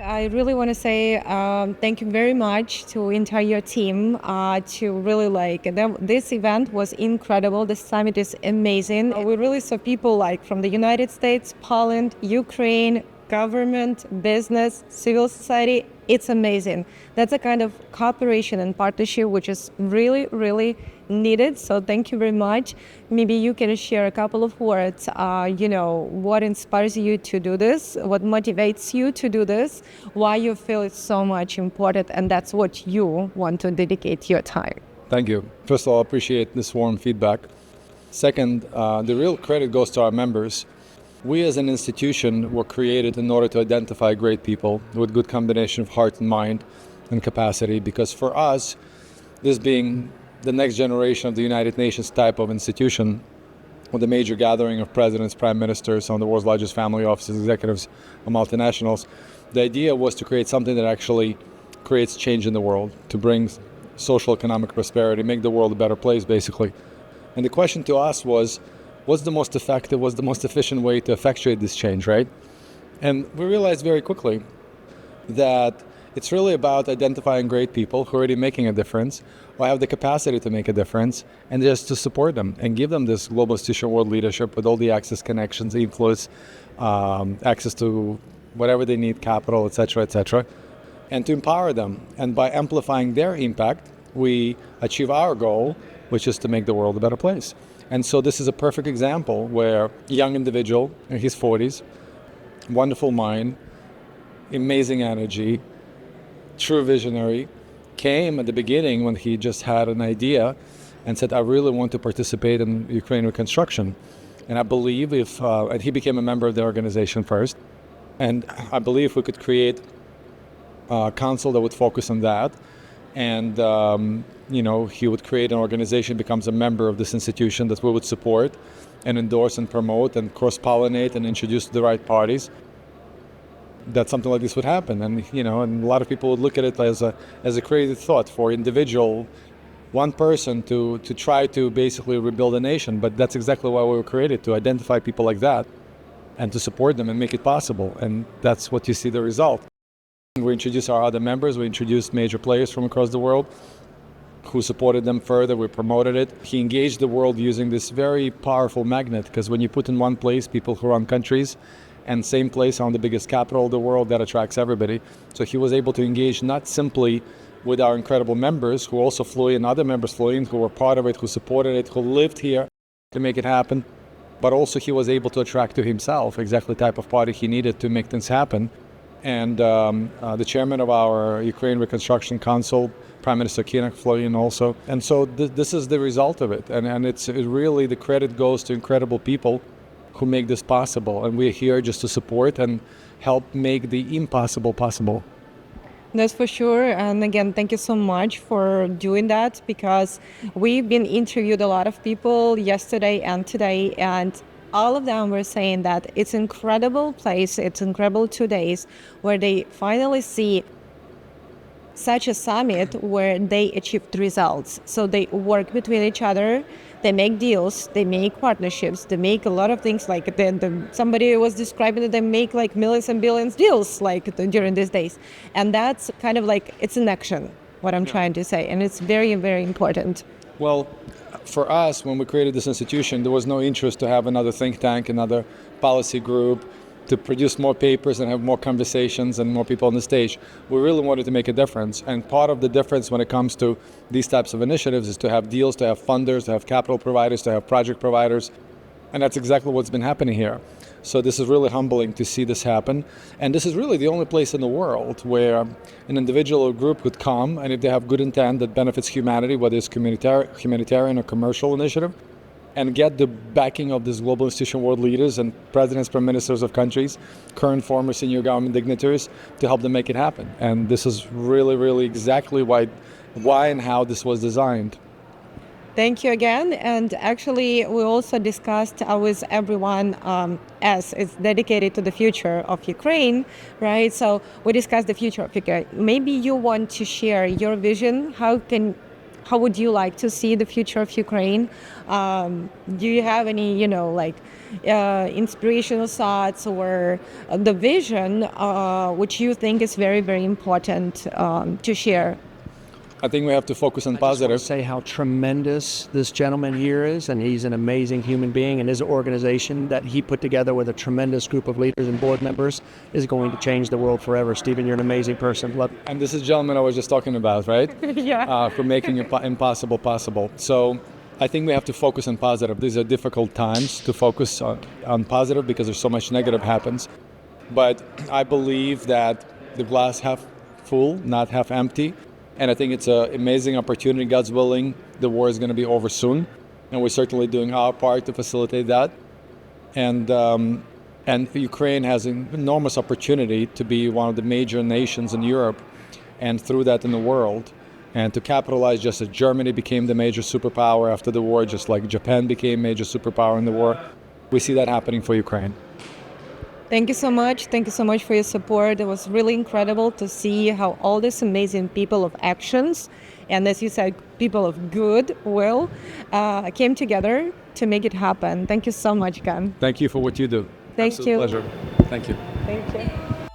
I really want to say thank you very much to entire team. To really this event was incredible. The summit is amazing. We really saw people like from the United States, Poland, Ukraine, government, business, civil society. It's amazing. That's a kind of cooperation and partnership which is really, really needed. So thank you very much. Maybe you can share a couple of words, what inspires you to do this, what motivates you to do this, why you feel it's so much important, and that's what you want to dedicate your time. Thank you. First of all, I appreciate this warm feedback. Second, the real credit goes to our members. We as an institution were created in order to identify great people with good combination of heart and mind and capacity, because for us, this being the next generation of the United Nations type of institution, with a major gathering of presidents, prime ministers, some of the world's largest family offices, executives of multinationals, the idea was to create something that actually creates change in the world, to bring social economic prosperity, make the world a better place, basically. And the question to us was, what's the most effective, what's the most efficient way to effectuate this change, right? And we realized very quickly that it's really about identifying great people who are already making a difference or have the capacity to make a difference, and just to support them and give them this global institutional world leadership with all the access, connections, influence, access to whatever they need, capital, etc., and to empower them. And by amplifying their impact, we achieve our goal, which is to make the world a better place. And so this is a perfect example where a young individual in his 40s, wonderful mind, amazing energy, true visionary, came at the beginning when he just had an idea and said, I really want to participate in Ukraine Reconstruction. And I believe and he became a member of the organization first. And I believe we could create a council that would focus on that. And he would create an organization, becomes a member of this institution that we would support and endorse and promote and cross-pollinate and introduce to the right parties, that something like this would happen. And and a lot of people would look at it as a crazy thought for one person to try to basically rebuild a nation. But that's exactly why we were created, to identify people like that and to support them and make it possible. And that's what you see the result. We introduced our other members, we introduced major players from across the world who supported them further, we promoted it. He engaged the world using this very powerful magnet, because when you put in one place people who run countries, and same place on the biggest capital of the world, that attracts everybody. So he was able to engage not simply with our incredible members, who also flew in, other members flew in, who were part of it, who supported it, who lived here to make it happen, but also he was able to attract to himself exactly the type of party he needed to make things happen. And the chairman of our Ukraine Reconstruction Council, Prime Minister Kinak, flew in also. And so this is the result of it. And it really, the credit goes to incredible people who make this possible. And we're here just to support and help make the impossible possible. That's for sure. And again, thank you so much for doing that, because we've been interviewed a lot of people yesterday and today, and all of them were saying that it's an incredible place, it's incredible 2 days where they finally see such a summit where they achieved results. So they work between each other, they make deals, they make partnerships, they make a lot of things, like somebody was describing that they make like millions and billions deals during these days. And that's kind of like, it's an action, what I'm trying to say. And it's very, very important. Well, for us, when we created this institution, there was no interest to have another think tank, another policy group, to produce more papers and have more conversations and more people on the stage. We really wanted to make a difference. And part of the difference when it comes to these types of initiatives is to have deals, to have funders, to have capital providers, to have project providers. And that's exactly what's been happening here. So this is really humbling to see this happen. And this is really the only place in the world where an individual or group could come, and if they have good intent that benefits humanity, whether it's humanitarian or commercial initiative, and get the backing of these global institutional world leaders and presidents, prime ministers of countries, current, former, senior government dignitaries, to help them make it happen. And this is really, really exactly why and how this was designed. Thank you again. And actually, we also discussed with everyone as it's dedicated to the future of Ukraine, right? So we discussed the future of Ukraine. Maybe you want to share your vision. how would you like to see the future of Ukraine? Do you have any, inspirational thoughts or the vision which you think is very, very important to share? I think we have to focus on I just want positive. to say how tremendous this gentleman here is, and he's an amazing human being, and his organization that he put together with a tremendous group of leaders and board members is going to change the world forever. Stephen, you're an amazing person. And this is the gentleman I was just talking about, right? Yeah. For making impossible possible. So I think we have to focus on positive. These are difficult times to focus on positive because there's so much negative happens. But I believe that the glass half full, not half empty. And I think it's an amazing opportunity. God's willing, the war is going to be over soon. And we're certainly doing our part to facilitate that. And Ukraine has an enormous opportunity to be one of the major nations in Europe and through that in the world. And to capitalize, just as Germany became the major superpower after the war, just like Japan became major superpower in the war, we see that happening for Ukraine. Thank you so much. Thank you so much for your support. It was really incredible to see how all these amazing people of actions, and as you said, people of goodwill, came together to make it happen. Thank you so much, Gan. Thank you for what you do. Thank Absolute you. pleasure. Thank you. Thank you.